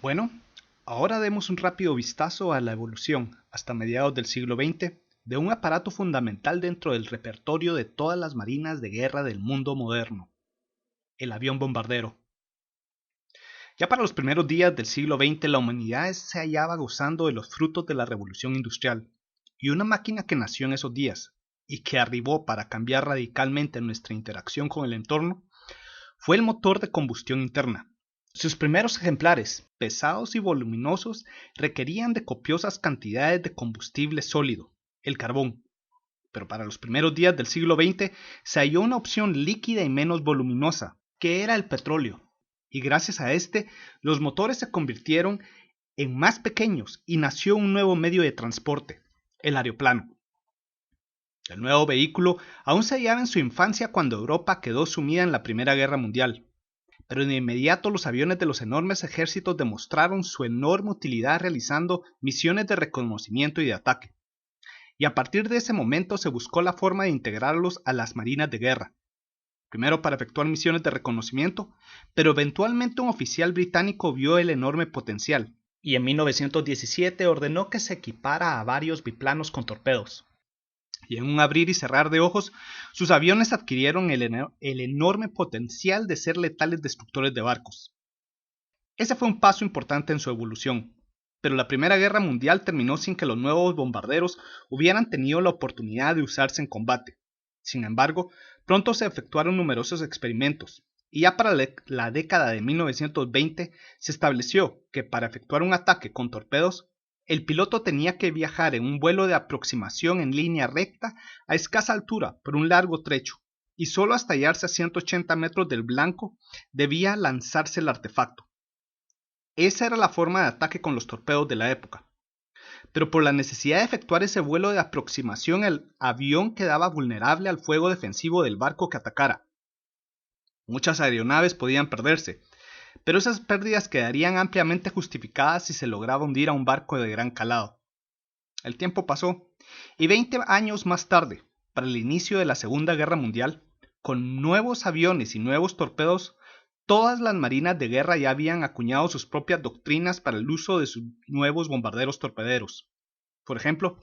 Bueno, ahora demos un rápido vistazo a la evolución, hasta mediados del siglo XX, de un aparato fundamental dentro del repertorio de todas las marinas de guerra del mundo moderno, el avión bombardero. Ya para los primeros días del siglo XX la humanidad se hallaba gozando de los frutos de la revolución industrial, y una máquina que nació en esos días, y que arribó para cambiar radicalmente nuestra interacción con el entorno, fue el motor de combustión interna. Sus primeros ejemplares, pesados y voluminosos, requerían de copiosas cantidades de combustible sólido, el carbón. Pero para los primeros días del siglo XX se halló una opción líquida y menos voluminosa, que era el petróleo. Y gracias a este, los motores se convirtieron en más pequeños y nació un nuevo medio de transporte, el aeroplano. El nuevo vehículo aún se hallaba en su infancia cuando Europa quedó sumida en la Primera Guerra Mundial. Pero de inmediato los aviones de los enormes ejércitos demostraron su enorme utilidad realizando misiones de reconocimiento y de ataque. Y a partir de ese momento se buscó la forma de integrarlos a las marinas de guerra. Primero para efectuar misiones de reconocimiento, pero eventualmente un oficial británico vio el enorme potencial, y en 1917 ordenó que se equipara a varios biplanos con torpedos. Y en un abrir y cerrar de ojos, sus aviones adquirieron el enorme potencial de ser letales destructores de barcos. Ese fue un paso importante en su evolución, pero la Primera Guerra Mundial terminó sin que los nuevos bombarderos hubieran tenido la oportunidad de usarse en combate. Sin embargo, pronto se efectuaron numerosos experimentos, y ya para la década de 1920 se estableció que para efectuar un ataque con torpedos, el piloto tenía que viajar en un vuelo de aproximación en línea recta a escasa altura por un largo trecho, y solo hasta hallarse a 180 metros del blanco debía lanzarse el artefacto. Esa era la forma de ataque con los torpedos de la época. Pero por la necesidad de efectuar ese vuelo de aproximación, el avión quedaba vulnerable al fuego defensivo del barco que atacara. Muchas aeronaves podían perderse, pero esas pérdidas quedarían ampliamente justificadas si se lograba hundir a un barco de gran calado. El tiempo pasó, y 20 años más tarde, para el inicio de la Segunda Guerra Mundial, con nuevos aviones y nuevos torpedos, todas las marinas de guerra ya habían acuñado sus propias doctrinas para el uso de sus nuevos bombarderos torpederos. Por ejemplo,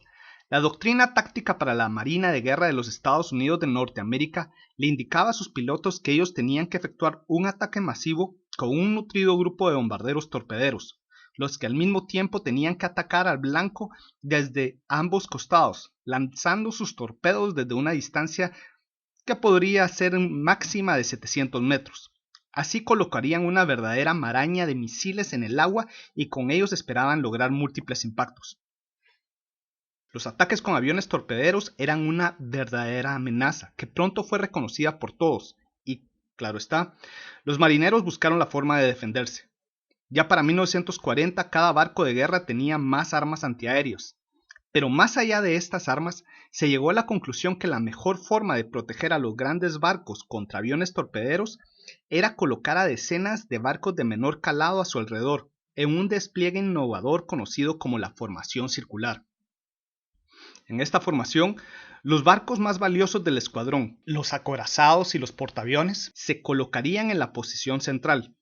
la doctrina táctica para la Marina de Guerra de los Estados Unidos de Norteamérica le indicaba a sus pilotos que ellos tenían que efectuar un ataque masivo con un nutrido grupo de bombarderos torpederos, los que al mismo tiempo tenían que atacar al blanco desde ambos costados, lanzando sus torpedos desde una distancia que podría ser máxima de 700 metros. Así colocarían una verdadera maraña de misiles en el agua y con ellos esperaban lograr múltiples impactos. Los ataques con aviones torpederos eran una verdadera amenaza que pronto fue reconocida por todos y, claro está, los marineros buscaron la forma de defenderse. Ya para 1940 cada barco de guerra tenía más armas antiaéreas, pero más allá de estas armas se llegó a la conclusión que la mejor forma de proteger a los grandes barcos contra aviones torpederos era colocar a decenas de barcos de menor calado a su alrededor en un despliegue innovador conocido como la formación circular. En esta formación, los barcos más valiosos del escuadrón, los acorazados y los portaaviones, se colocarían en la posición central,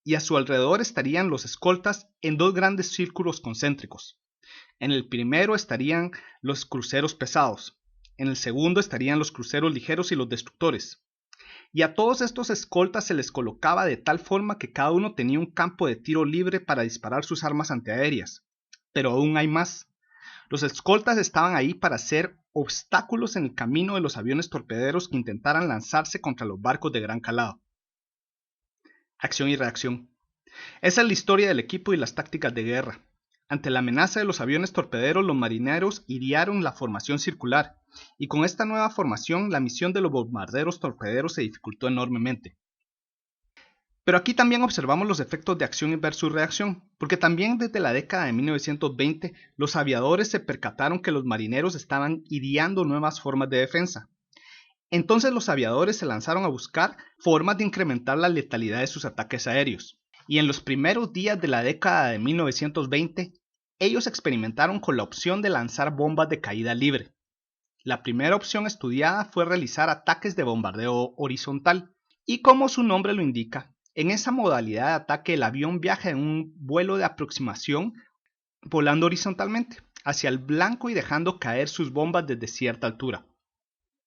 y a su alrededor estarían los escoltas en dos grandes círculos concéntricos. En el primero estarían los cruceros pesados, en el segundo estarían los cruceros ligeros y los destructores. Y a todos estos escoltas se les colocaba de tal forma que cada uno tenía un campo de tiro libre para disparar sus armas antiaéreas. Pero aún hay más. Los escoltas estaban ahí para hacer obstáculos en el camino de los aviones torpederos que intentaran lanzarse contra los barcos de gran calado. Acción y reacción. Esa es la historia del equipo y las tácticas de guerra. Ante la amenaza de los aviones torpederos, los marineros idearon la formación circular, y con esta nueva formación la misión de los bombarderos torpederos se dificultó enormemente. Pero aquí también observamos los efectos de acción versus reacción, porque también desde la década de 1920 los aviadores se percataron que los marineros estaban ideando nuevas formas de defensa. Entonces los aviadores se lanzaron a buscar formas de incrementar la letalidad de sus ataques aéreos. Y en los primeros días de la década de 1920, ellos experimentaron con la opción de lanzar bombas de caída libre. La primera opción estudiada fue realizar ataques de bombardeo horizontal, y como su nombre lo indica, En esa modalidad de ataque, el avión viaja en un vuelo de aproximación, volando horizontalmente hacia el blanco y dejando caer sus bombas desde cierta altura.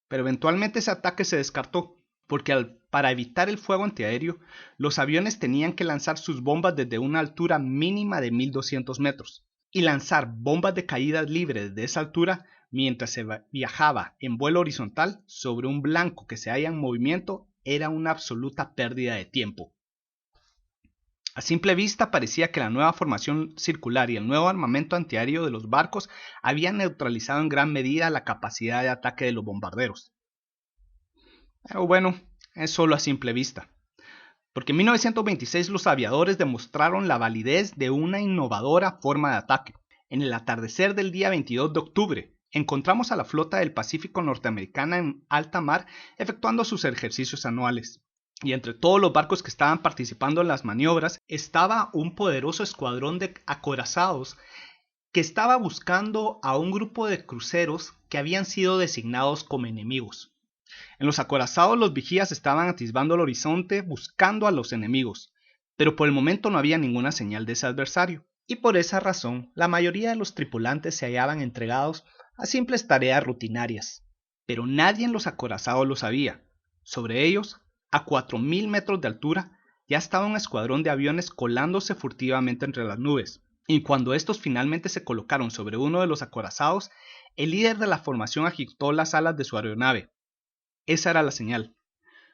Pero eventualmente ese ataque se descartó, porque para evitar el fuego antiaéreo, los aviones tenían que lanzar sus bombas desde una altura mínima de 1200 metros, y lanzar bombas de caída libre desde esa altura mientras se viajaba en vuelo horizontal sobre un blanco que se halla en movimiento era una absoluta pérdida de tiempo. A simple vista parecía que la nueva formación circular y el nuevo armamento antiaéreo de los barcos habían neutralizado en gran medida la capacidad de ataque de los bombarderos. Pero bueno, es solo a simple vista, porque en 1926 los aviadores demostraron la validez de una innovadora forma de ataque. En el atardecer del día 22 de octubre, encontramos a la flota del Pacífico norteamericana en alta mar efectuando sus ejercicios anuales. Y entre todos los barcos que estaban participando en las maniobras estaba un poderoso escuadrón de acorazados que estaba buscando a un grupo de cruceros que habían sido designados como enemigos. En los acorazados los vigías estaban atisbando el horizonte buscando a los enemigos, pero por el momento no había ninguna señal de ese adversario, y por esa razón la mayoría de los tripulantes se hallaban entregados a simples tareas rutinarias. Pero nadie en los acorazados lo sabía. Sobre ellos, a 4000 metros de altura, ya estaba un escuadrón de aviones colándose furtivamente entre las nubes, y cuando estos finalmente se colocaron sobre uno de los acorazados, el líder de la formación agitó las alas de su aeronave. Esa era la señal.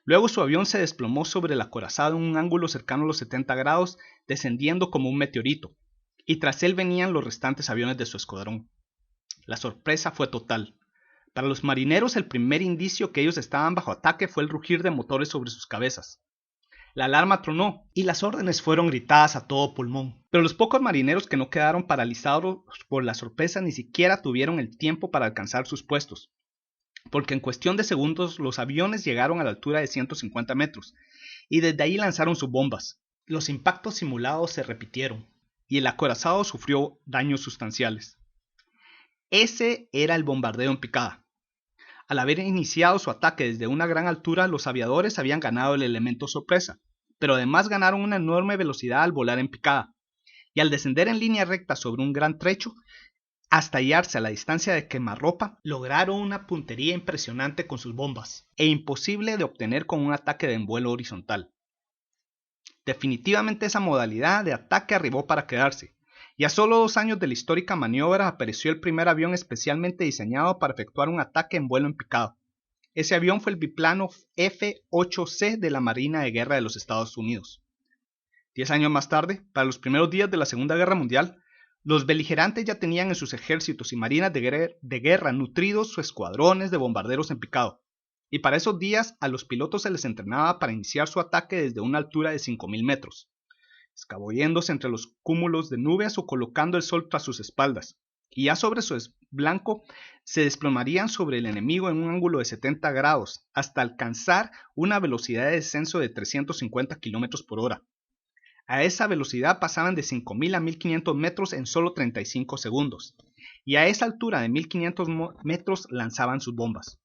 Luego su avión se desplomó sobre el acorazado en un ángulo cercano a los 70 grados, descendiendo como un meteorito, y tras él venían los restantes aviones de su escuadrón. La sorpresa fue total. Para los marineros el primer indicio que ellos estaban bajo ataque fue el rugir de motores sobre sus cabezas. La alarma tronó y las órdenes fueron gritadas a todo pulmón, pero los pocos marineros que no quedaron paralizados por la sorpresa ni siquiera tuvieron el tiempo para alcanzar sus puestos, porque en cuestión de segundos los aviones llegaron a la altura de 150 metros y desde ahí lanzaron sus bombas. Los impactos simulados se repitieron y el acorazado sufrió daños sustanciales. Ese era el bombardeo en picada. Al haber iniciado su ataque desde una gran altura, los aviadores habían ganado el elemento sorpresa, pero además ganaron una enorme velocidad al volar en picada, y al descender en línea recta sobre un gran trecho, hasta hallarse a la distancia de quemarropa, lograron una puntería impresionante con sus bombas, e imposible de obtener con un ataque de vuelo horizontal. Definitivamente esa modalidad de ataque arribó para quedarse, y a solo 2 años de la histórica maniobra apareció el primer avión especialmente diseñado para efectuar un ataque en vuelo en picado. Ese avión fue el biplano F-8C de la Marina de Guerra de los Estados Unidos. 10 años más tarde, para los primeros días de la Segunda Guerra Mundial, los beligerantes ya tenían en sus ejércitos y marinas de guerra nutridos sus escuadrones de bombarderos en picado, y para esos días a los pilotos se les entrenaba para iniciar su ataque desde una altura de 5000 metros, escabulléndose entre los cúmulos de nubes o colocando el sol tras sus espaldas, y ya sobre su blanco se desplomarían sobre el enemigo en un ángulo de 70 grados hasta alcanzar una velocidad de descenso de 350 km por hora. A esa velocidad pasaban de 5000 a 1500 metros en solo 35 segundos, y a esa altura de 1500 metros lanzaban sus bombas.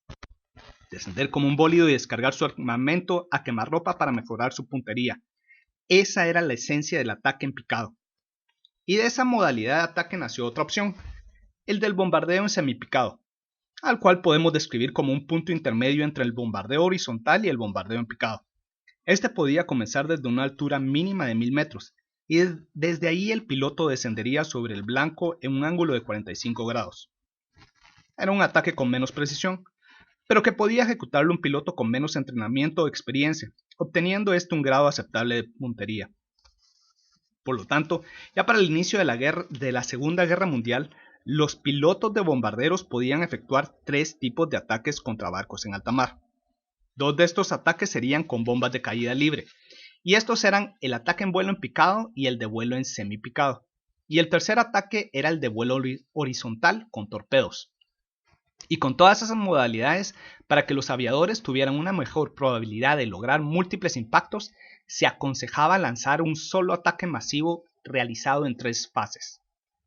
Descender como un bólido y descargar su armamento a quemarropa para mejorar su puntería. Esa era la esencia del ataque en picado. Y de esa modalidad de ataque nació otra opción, el del bombardeo en semipicado, al cual podemos describir como un punto intermedio entre el bombardeo horizontal y el bombardeo en picado. Este podía comenzar desde una altura mínima de 1000 metros, y desde ahí el piloto descendería sobre el blanco en un ángulo de 45 grados. Era un ataque con menos precisión, pero que podía ejecutarlo un piloto con menos entrenamiento o experiencia, obteniendo un grado aceptable de puntería. Por lo tanto, ya para el inicio de la Segunda Guerra Mundial, los pilotos de bombarderos podían efectuar 3 tipos de ataques contra barcos en alta mar. 2 de estos ataques serían con bombas de caída libre, y estos eran el ataque en vuelo en picado y el de vuelo en semipicado. Y el tercer ataque era el de vuelo horizontal con torpedos. Y con todas esas modalidades, para que los aviadores tuvieran una mejor probabilidad de lograr múltiples impactos, se aconsejaba lanzar un solo ataque masivo realizado en 3 fases.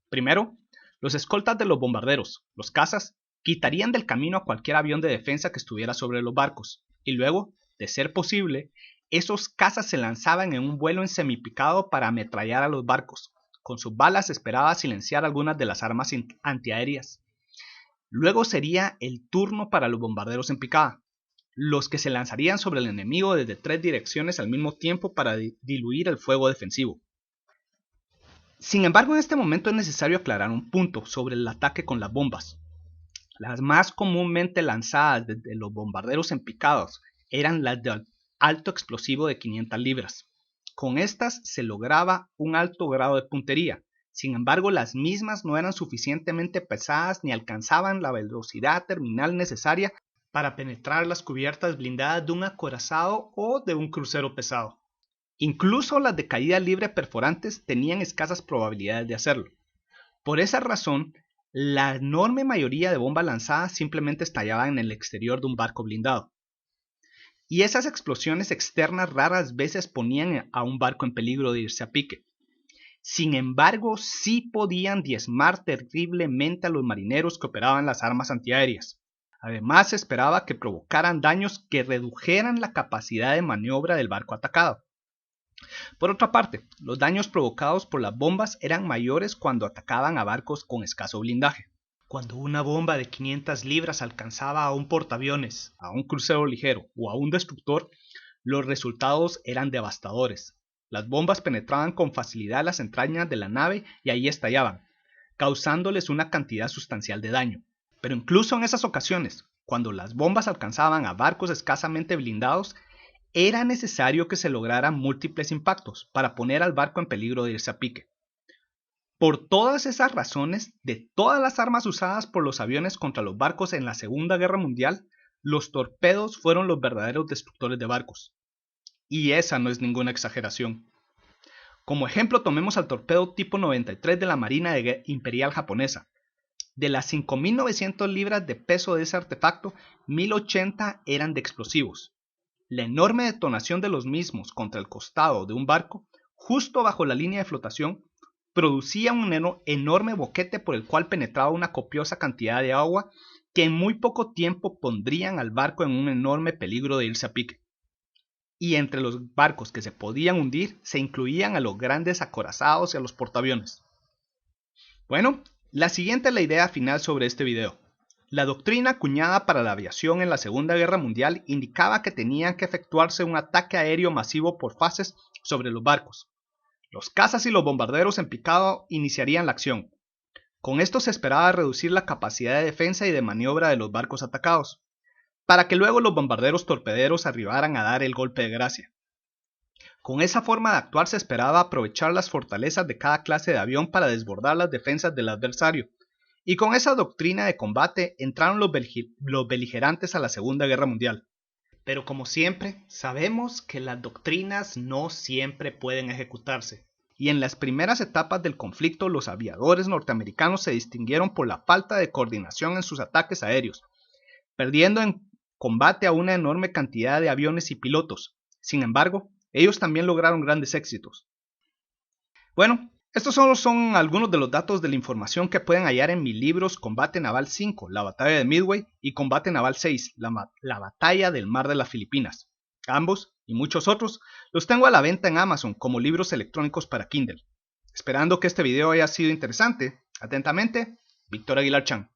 Primero, los escoltas de los bombarderos, los cazas, quitarían del camino a cualquier avión de defensa que estuviera sobre los barcos, y luego, de ser posible, esos cazas se lanzaban en un vuelo en semipicado para ametrallar a los barcos. Con sus balas esperaba silenciar algunas de las armas antiaéreas. Luego sería el turno para los bombarderos en picada, los que se lanzarían sobre el enemigo desde 3 direcciones al mismo tiempo para diluir el fuego defensivo. Sin embargo, en este momento es necesario aclarar un punto sobre el ataque con las bombas. Las más comúnmente lanzadas desde los bombarderos en picados eran las de alto explosivo de 500 libras. Con estas se lograba un alto grado de puntería. Sin embargo, las mismas no eran suficientemente pesadas ni alcanzaban la velocidad terminal necesaria para penetrar las cubiertas blindadas de un acorazado o de un crucero pesado. Incluso las de caída libre perforantes tenían escasas probabilidades de hacerlo. Por esa razón, la enorme mayoría de bombas lanzadas simplemente estallaban en el exterior de un barco blindado. Y esas explosiones externas raras veces ponían a un barco en peligro de irse a pique. Sin embargo, sí podían diezmar terriblemente a los marineros que operaban las armas antiaéreas. Además, se esperaba que provocaran daños que redujeran la capacidad de maniobra del barco atacado. Por otra parte, los daños provocados por las bombas eran mayores cuando atacaban a barcos con escaso blindaje. Cuando una bomba de 500 libras alcanzaba a un portaaviones, a un crucero ligero o a un destructor, los resultados eran devastadores. Las bombas penetraban con facilidad las entrañas de la nave y ahí estallaban, causándoles una cantidad sustancial de daño. Pero incluso en esas ocasiones, cuando las bombas alcanzaban a barcos escasamente blindados, era necesario que se lograran múltiples impactos para poner al barco en peligro de irse a pique. Por todas esas razones, de todas las armas usadas por los aviones contra los barcos en la Segunda Guerra Mundial, los torpedos fueron los verdaderos destructores de barcos. Y esa no es ninguna exageración. Como ejemplo, tomemos al torpedo tipo 93 de la Marina Imperial japonesa. De las 5.900 libras de peso de ese artefacto, 1.080 eran de explosivos. La enorme detonación de los mismos contra el costado de un barco, justo bajo la línea de flotación, producía un enorme boquete por el cual penetraba una copiosa cantidad de agua que en muy poco tiempo pondrían al barco en un enorme peligro de irse a pique. Y entre los barcos que se podían hundir se incluían a los grandes acorazados y a los portaaviones. Bueno, la siguiente es la idea final sobre este video. La doctrina acuñada para la aviación en la Segunda Guerra Mundial indicaba que tenía que efectuarse un ataque aéreo masivo por fases sobre los barcos. Los cazas y los bombarderos en picado iniciarían la acción. Con esto se esperaba reducir la capacidad de defensa y de maniobra de los barcos atacados, para que luego los bombarderos torpederos arribaran a dar el golpe de gracia. Con esa forma de actuar se esperaba aprovechar las fortalezas de cada clase de avión para desbordar las defensas del adversario, y con esa doctrina de combate entraron los beligerantes a la Segunda Guerra Mundial. Pero como siempre, sabemos que las doctrinas no siempre pueden ejecutarse, y en las primeras etapas del conflicto los aviadores norteamericanos se distinguieron por la falta de coordinación en sus ataques aéreos, perdiendo en combate a una enorme cantidad de aviones y pilotos. Sin embargo, ellos también lograron grandes éxitos. Bueno, estos solo son algunos de los datos de la información que pueden hallar en mis libros Combate Naval 5, la batalla de Midway, y Combate Naval 6, la batalla del mar de las Filipinas. Ambos, y muchos otros, los tengo a la venta en Amazon como libros electrónicos para Kindle. Esperando que este video haya sido interesante, atentamente, Víctor Aguilar Chan.